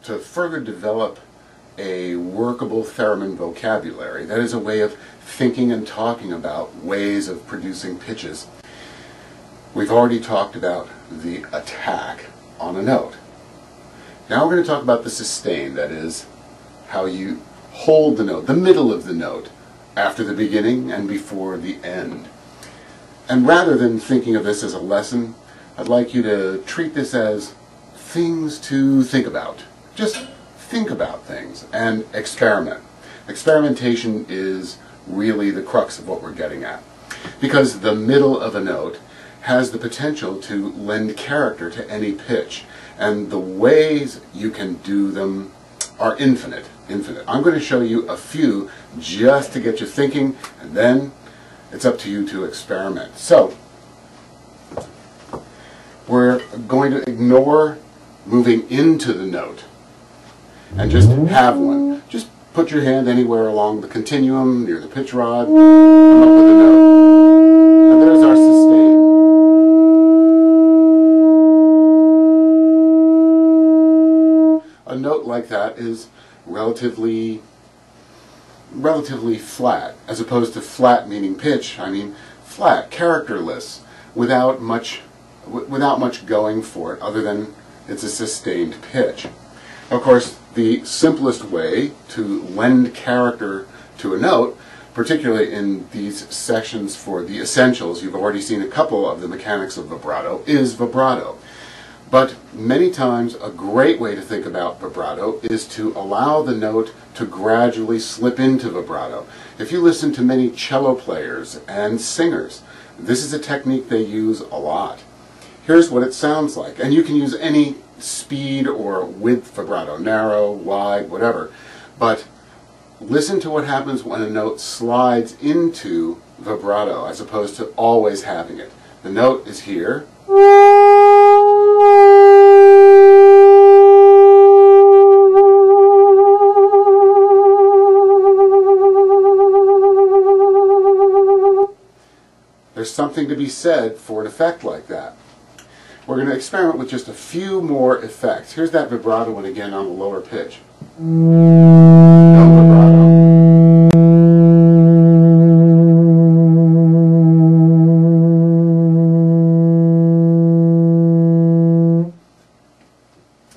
to further develop a workable theremin vocabulary, that is a way of thinking and talking about ways of producing pitches. We've already talked about the attack on a note. Now we're going to talk about the sustain, that is, how you hold the note, the middle of the note, after the beginning and before the end. And rather than thinking of this as a lesson, I'd like you to treat this as things to think about. Just think about things and experiment. Experimentation is really the crux of what we're getting at, because the middle of a note has the potential to lend character to any pitch, and the ways you can do them are infinite. I'm going to show you a few just to get you thinking, and then it's up to you to experiment. So we're going to ignore moving into the note and just have one. Just put your hand anywhere along the continuum near the pitch rod, come up with a note. And there's our sustain. A note like that is relatively flat, as opposed to flat meaning pitch. I mean flat, characterless, without much going for it, other than it's a sustained pitch. Of course, the simplest way to lend character to a note, particularly in these sections for the essentials, you've already seen a couple of the mechanics of vibrato, is vibrato. But many times a great way to think about vibrato is to allow the note to gradually slip into vibrato. If you listen to many cello players and singers, this is a technique they use a lot. Here's what it sounds like, and you can use any speed or width vibrato, narrow, wide, whatever, but listen to what happens when a note slides into vibrato as opposed to always having it. The note is here. There's something to be said for an effect like that. We're going to experiment with just a few more effects. Here's that vibrato one again on the lower pitch. No vibrato.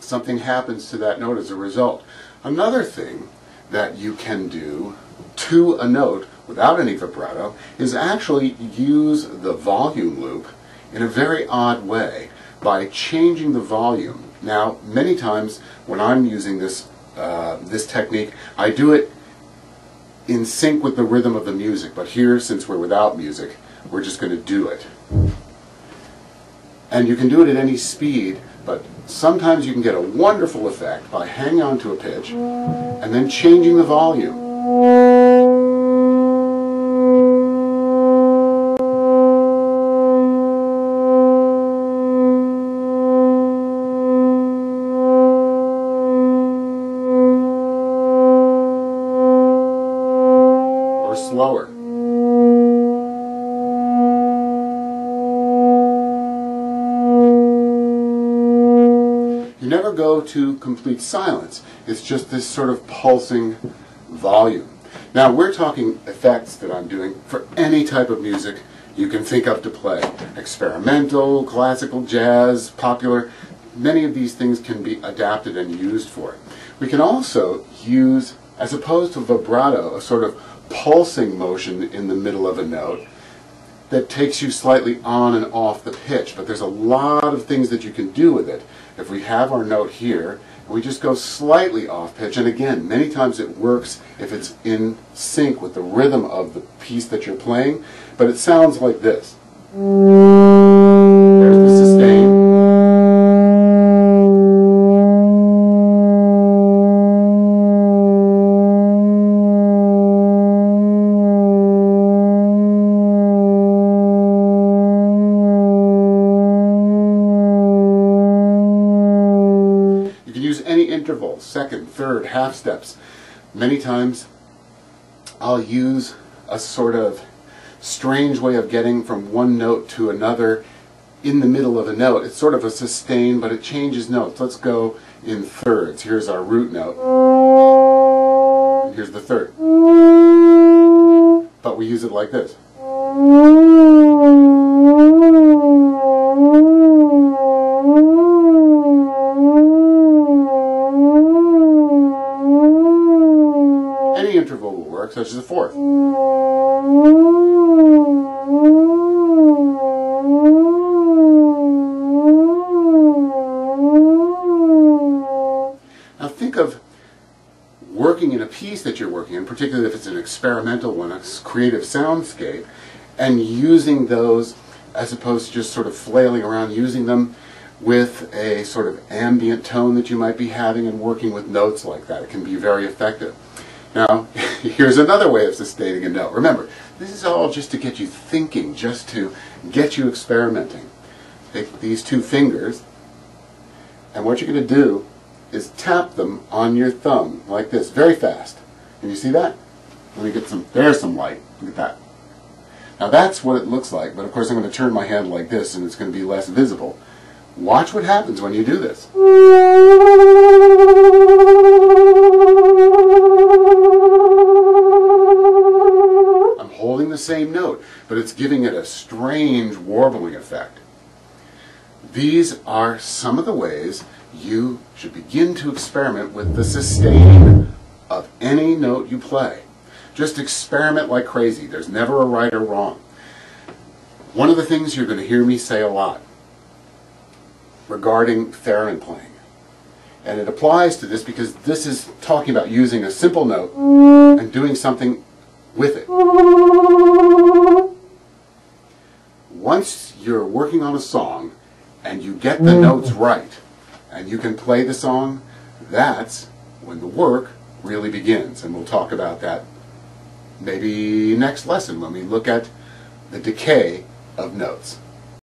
Something happens to that note as a result. Another thing that you can do to a note without any vibrato is actually use the volume loop in a very odd way by changing the volume. Now, many times when I'm using this technique, I do it in sync with the rhythm of the music, but here, since we're without music, we're just going to do it. And you can do it at any speed, but sometimes you can get a wonderful effect by hanging on to a pitch and then changing the volume. Or slower. You never go to complete silence. It's just this sort of pulsing volume. Now we're talking effects that I'm doing for any type of music you can think of to play. Experimental, classical, jazz, popular. Many of these things can be adapted and used for it. We can also use, as opposed to vibrato, a sort of pulsing motion in the middle of a note that takes you slightly on and off the pitch. But there's a lot of things that you can do with it. If we have our note here, and we just go slightly off pitch, and again, many times it works if it's in sync with the rhythm of the piece that you're playing, but it sounds like this. There's the sustain. Intervals, second, third, half steps. Many times I'll use a sort of strange way of getting from one note to another in the middle of a note. It's sort of a sustain, but it changes notes. Let's go in thirds. Here's our root note, and here's the third. But we use it like this. Any interval will work, such as a fourth. Now think of working in a piece that you're working in, particularly if it's an experimental one, a creative soundscape, and using those as opposed to just sort of flailing around, using them with a sort of ambient tone that you might be having and working with notes like that. It can be very effective. Now, here's another way of sustaining a note. Remember, this is all just to get you thinking, just to get you experimenting. Take these two fingers, and what you're going to do is tap them on your thumb like this, very fast. Can you see that? Let me get some, there's some light. Look at that. Now that's what it looks like, but of course I'm going to turn my hand like this and it's going to be less visible. Watch what happens when you do this. I'm holding the same note, but it's giving it a strange warbling effect. These are some of the ways you should begin to experiment with the sustain of any note you play. Just experiment like crazy. There's never a right or wrong. One of the things you're going to hear me say a lot regarding theremin playing, and it applies to this because this is talking about using a simple note and doing something with it. Once you're working on a song and you get the notes right and you can play the song, that's when the work really begins. And we'll talk about that maybe next lesson when we look at the decay of notes.